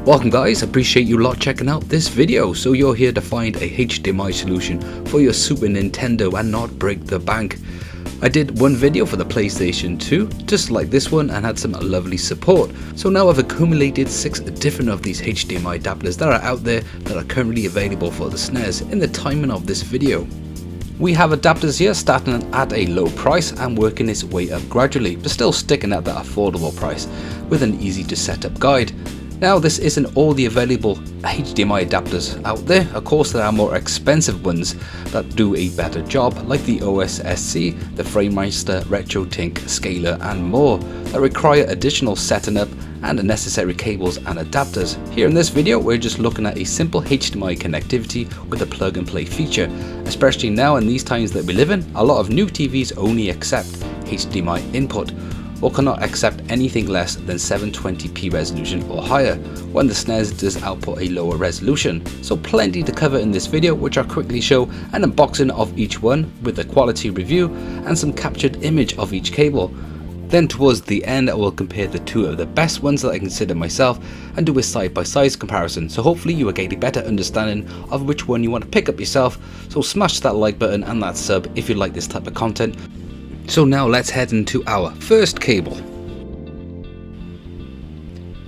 Welcome guys, appreciate you lot checking out this video. So you're here to find a HDMI solution for your Super Nintendo and not break the bank. I did one video for the PlayStation 2, just like this one, and had some lovely support. So now I've accumulated 6 different of these HDMI adapters that are out there that are currently available for the Snes in the timing of this video. We have adapters here starting at a low price and working its way up gradually, but still sticking at that affordable price with an easy to set up guide. Now this isn't all the available HDMI adapters out there. Of course there are more expensive ones that do a better job, like the OSSC, the Framemeister, RetroTink, Scaler and more, that require additional setting up and necessary cables and adapters. Here in this video we're just looking at a simple HDMI connectivity with a plug and play feature. Especially now in these times that we live in, a lot of new TVs only accept HDMI input, or cannot accept anything less than 720p resolution or higher, when the Snes does output a lower resolution. So plenty to cover in this video, which I'll quickly show an unboxing of each one with a quality review and some captured image of each cable. Then towards the end I will compare the 2 of the best ones that I consider myself and do a side-by-side comparison, so hopefully you will get a better understanding of which one you want to pick up yourself. So smash that like button and that sub if you like this type of content. So now let's head into our first cable,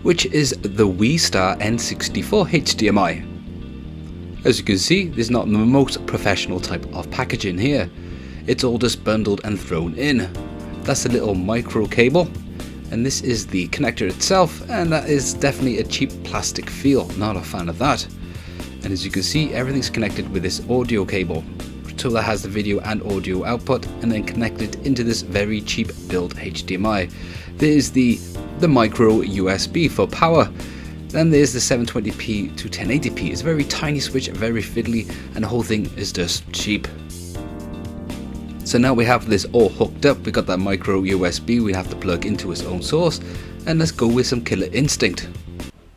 which is the Wii Star N64 HDMI. As you can see, there's not the most professional type of packaging here. It's all just bundled and thrown in. That's a little micro cable, and this is the connector itself, and that is definitely a cheap plastic feel. Not a fan of that. And as you can see, everything's connected with this audio cable. So that has the video and audio output, and then connected into this very cheap built HDMI. There's the micro USB for power. Then there's the 720p to 1080p. It's a very tiny switch, very fiddly, and the whole thing is just cheap. So now we have this all hooked up. We got that micro USB we have to plug into its own source, and let's go with some Killer Instinct.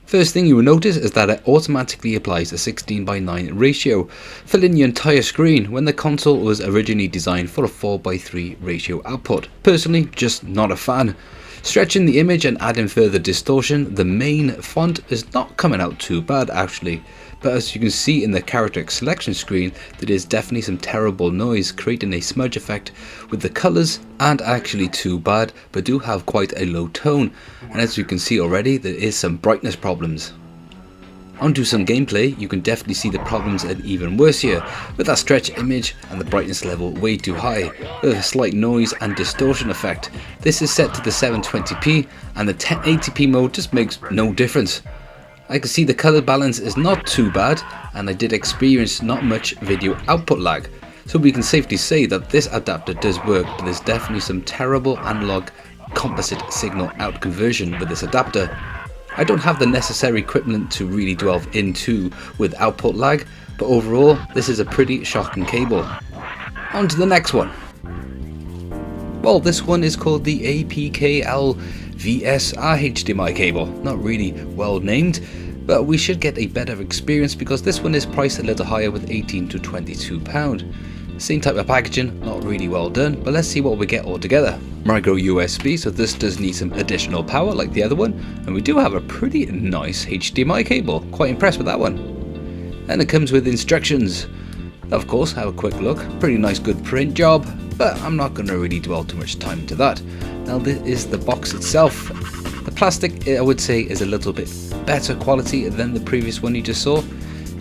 First thing you will notice is that it automatically applies a 16:9 ratio, filling your entire screen, when the console was originally designed for a 4:3 ratio output. Personally, just not a fan. Stretching the image and adding further distortion, the main font is not coming out too bad actually, but as you can see in the character selection screen, there is definitely some terrible noise, creating a smudge effect with the colours, and actually too bad, but do have quite a low tone, and as you can see already there is some brightness problems. Onto some gameplay, you can definitely see the problems are even worse here, with that stretch image and the brightness level way too high, with a slight noise and distortion effect. This is set to the 720p, and the 1080p mode just makes no difference. I can see the color balance is not too bad, and I did experience not much video output lag. So we can safely say that this adapter does work, but there's definitely some terrible analog composite signal out conversion with this adapter. I don't have the necessary equipment to really delve into with output lag, but overall this is a pretty shocking cable. On to the next one. Well, this one is called the APKLVSR HDMI cable. Not really well named, but we should get a better experience because this one is priced a little higher with £18 to £22. Same type of packaging, not really well done, but let's see what we get all together. Micro USB, so this does need some additional power like the other one, and we do have a pretty nice HDMI cable. Quite impressed with that one. And it comes with instructions. Of course, have a quick look. Pretty nice, good print job, but I'm not going to really dwell too much time into that. Now this is the box itself. The plastic, I would say, is a little bit better quality than the previous one you just saw.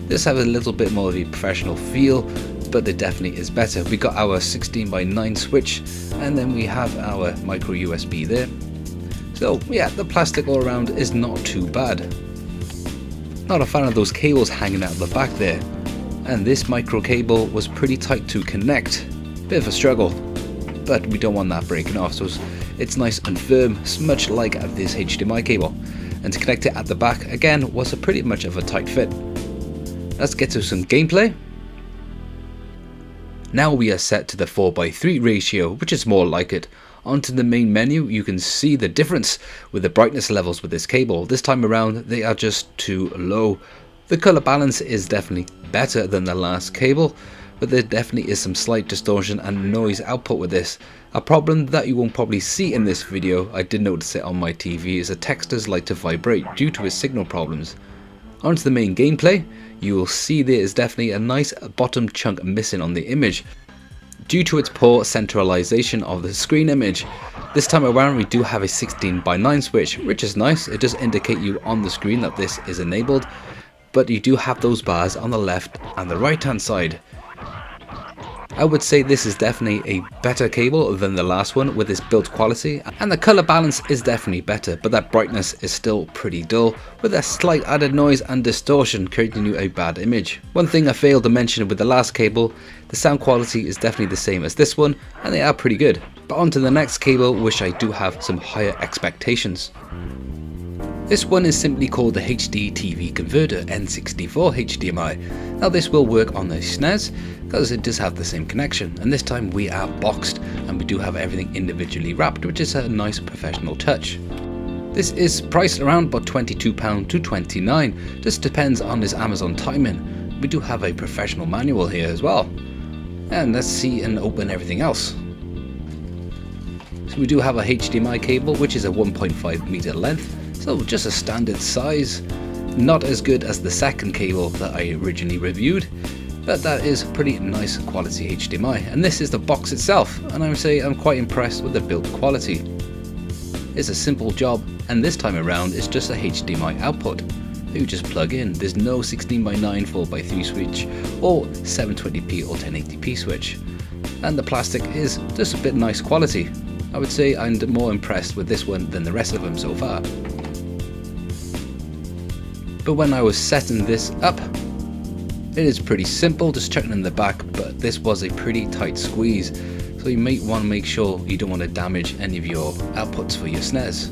This has a little bit more of a professional feel, but it definitely is better. We got our 16:9 switch, and then we have our micro USB there. So yeah, the plastic all around is not too bad. Not a fan of those cables hanging out the back there, and this micro cable was pretty tight to connect. Bit of a struggle, but we don't want that breaking off, so it's nice and firm, much like this HDMI cable. And to connect it at the back again was a pretty much of a tight fit. Let's get to some gameplay. Now we are set to the 4:3 ratio, which is more like it. Onto the main menu, you can see the difference with the brightness levels with this cable. This time around they are just too low. The color balance is definitely better than the last cable, but there definitely is some slight distortion and noise output with this. A problem that you won't probably see in this video, I did notice it on my TV, is the textures like to vibrate due to its signal problems. Onto the main gameplay, you will see there is definitely a nice bottom chunk missing on the image due to its poor centralization of the screen image. This time around we do have a 16:9 switch, which is nice. It does indicate you on the screen that this is enabled, but you do have those bars on the left and the right hand side. I would say this is definitely a better cable than the last one with its build quality, and the color balance is definitely better, but that brightness is still pretty dull with a slight added noise and distortion creating you a bad image. One thing I failed to mention with the last cable, the sound quality is definitely the same as this one and they are pretty good. But on to the next cable, which I do have some higher expectations. This one is simply called the HD TV Converter N64 HDMI. Now this will work on the Snes because it does have the same connection, and this time we are boxed and we do have everything individually wrapped, which is a nice professional touch. This is priced around about £22 to £29, just depends on this Amazon timing. We do have a professional manual here as well. And let's see and open everything else. So we do have a HDMI cable, which is a 1.5 meter length. So just a standard size, not as good as the second cable that I originally reviewed, but that is pretty nice quality HDMI. And this is the box itself, and I would say I'm quite impressed with the build quality. It's a simple job, and this time around it's just a HDMI output that you just plug in. There's no 16:9 4:3 switch or 720p or 1080p switch, and the plastic is just a bit nice quality. I would say I'm more impressed with this one than the rest of them so far. But when I was setting this up, it is pretty simple, just checking in the back, but this was a pretty tight squeeze, so you might want to make sure you don't want to damage any of your outputs for your Snes.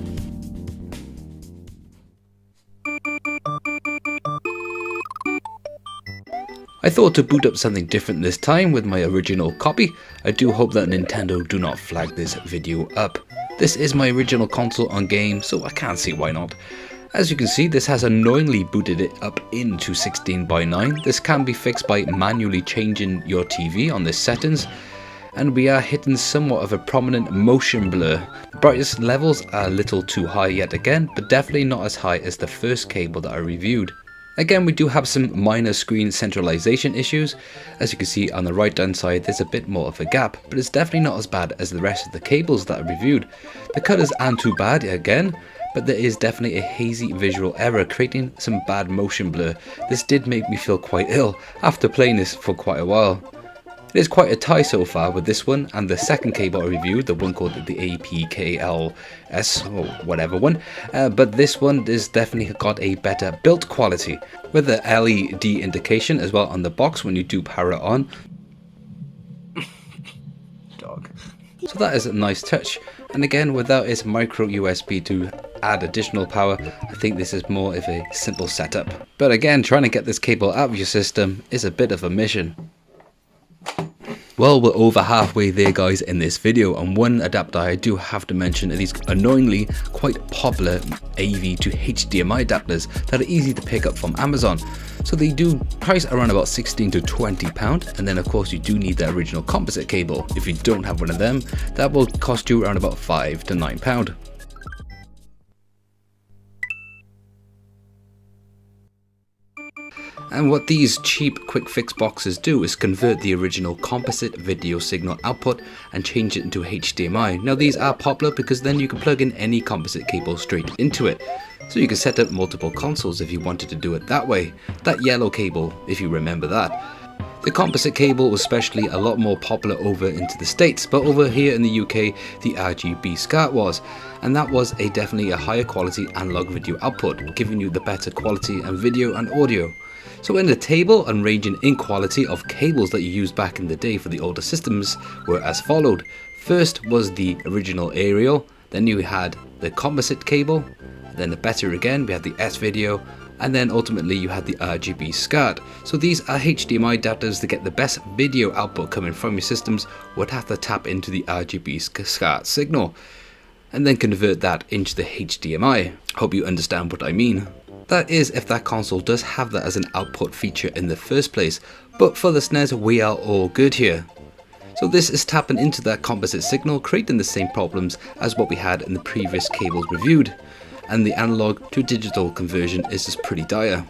I thought to boot up something different this time with my original copy. I do hope that Nintendo do not flag this video up. This is my original console on game, so I can't see why not. As you can see, this has annoyingly booted it up into 16:9. This can be fixed by manually changing your TV on the settings, and we are hitting somewhat of a prominent motion blur. The brightness levels are a little too high yet again, but definitely not as high as the first cable that I reviewed. Again, we do have some minor screen centralization issues. As you can see on the right hand side, there's a bit more of a gap, but it's definitely not as bad as the rest of the cables that I reviewed. The colors aren't too bad again, but there is definitely a hazy visual error creating some bad motion blur. This did make me feel quite ill after playing this for quite a while. It is quite a tie so far with this one and the second cable I reviewed, the one called the APKLVSR or whatever one, but this one has definitely got a better build quality with the LED indication as well on the box when you do power it on. Dog. So that is a nice touch, and again without its micro USB to add additional power, I think this is more of a simple setup. But again, trying to get this cable out of your system is a bit of a mission. Well, we're over halfway there guys in this video, and one adapter I do have to mention are these annoyingly quite popular AV to HDMI adapters that are easy to pick up from Amazon. So they do price around about £16 to £20, and then of course you do need the original composite cable. If you don't have one of them, that will cost you around about £5 to £9. And what these cheap quick fix boxes do is convert the original composite video signal output and change it into HDMI. Now these are popular because then you can plug in any composite cable straight into it. So you can set up multiple consoles if you wanted to do it that way. That yellow cable, if you remember that. The composite cable was especially a lot more popular over into the States, but over here in the UK the RGB SCART was, and that was definitely a higher quality analog video output, giving you the better quality and video and audio. So in the table and ranging in quality of cables that you used back in the day for the older systems were as followed. First was the original aerial, then you had the composite cable, then the better again we had the S-video, and then ultimately you had the RGB SCART. So these are HDMI adapters to get the best video output coming from your systems would have to tap into the RGB SCART signal. and then convert that into the HDMI. Hope you understand what I mean. That is if that console does have that as an output feature in the first place, but for the Snes we are all good here. So this is tapping into that composite signal, creating the same problems as what we had in the previous cables reviewed, and the analog to digital conversion is just pretty dire.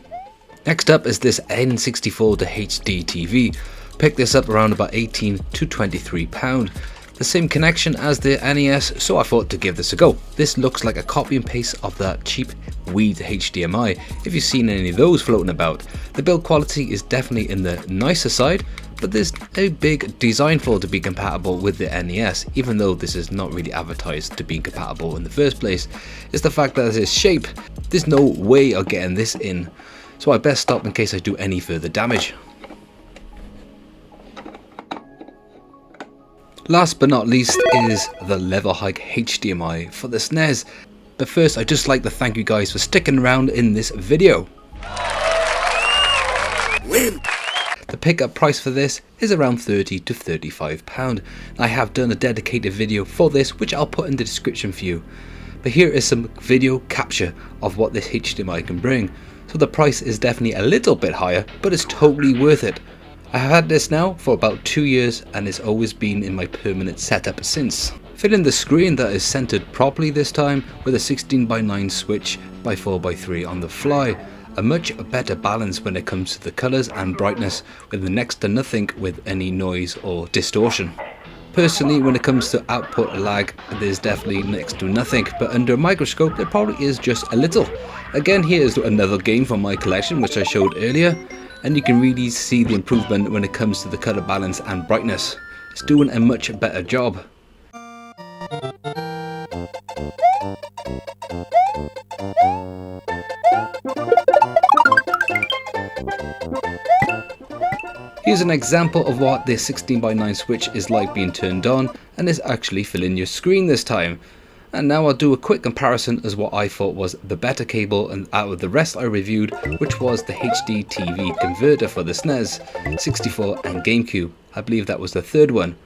Next up is this N64 to HD TV. Picked this up around about £18 to £23. The same connection as the NES, so I thought to give this a go. This looks like a copy and paste of that cheap Wii HDMI, if you've seen any of those floating about. The build quality is definitely in the nicer side, but there's a big design flaw to be compatible with the NES, even though this is not really advertised to be compatible in the first place. It's the fact that this shape, there's no way of getting this in, so I best stop in case I do any further damage. Last but not least is the Levelhike HDMI for the Snes. But first, I'd just like to thank you guys for sticking around in this video. Win. The pickup price for this is around £30 to £35. I have done a dedicated video for this, which I'll put in the description for you. But here is some video capture of what this HDMI can bring. So the price is definitely a little bit higher, but it's totally worth it. I have had this now for about 2 years and it's always been in my permanent setup since. Fitting the screen that is centered properly this time with a 16:9 switch by 4:3 on the fly. A much better balance when it comes to the colours and brightness, with next to nothing with any noise or distortion. Personally, when it comes to output lag, there's definitely next to nothing, but under a microscope there probably is just a little. Again, here is another game from my collection which I showed earlier, and you can really see the improvement when it comes to the colour balance and brightness. It's doing a much better job. Here's an example of what the 16:9 switch is like being turned on, and it's actually filling your screen this time. And now I'll do a quick comparison as what I thought was the better cable and out of the rest I reviewed, which was the HD TV converter for the Snes, 64 and GameCube. I believe that was the third one.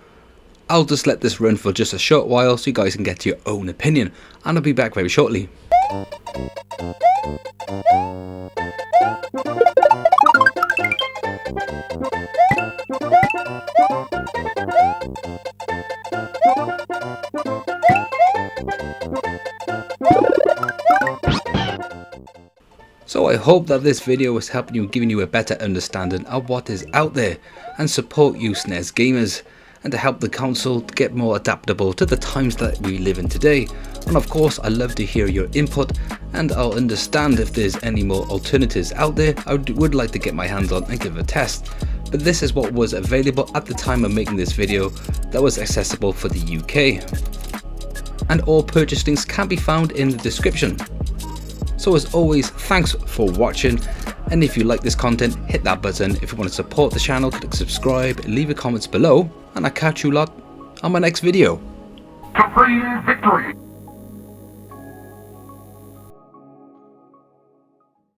I'll just let this run for just a short while so you guys can get your own opinion, and I'll be back very shortly. So I hope that this video is helping you, giving you a better understanding of what is out there, and support you Snes gamers, and to help the console to get more adaptable to the times that we live in today. And of course, I love to hear your input, and I'll understand if there's any more alternatives out there I would like to get my hands on and give a test. But this is what was available at the time of making this video that was accessible for the UK. And all purchase links can be found in the description. So as always, thanks for watching, and if you like this content, hit that button. If you want to support the channel, click subscribe, leave your comments below, and I'll catch you lot on my next video. Supreme victory!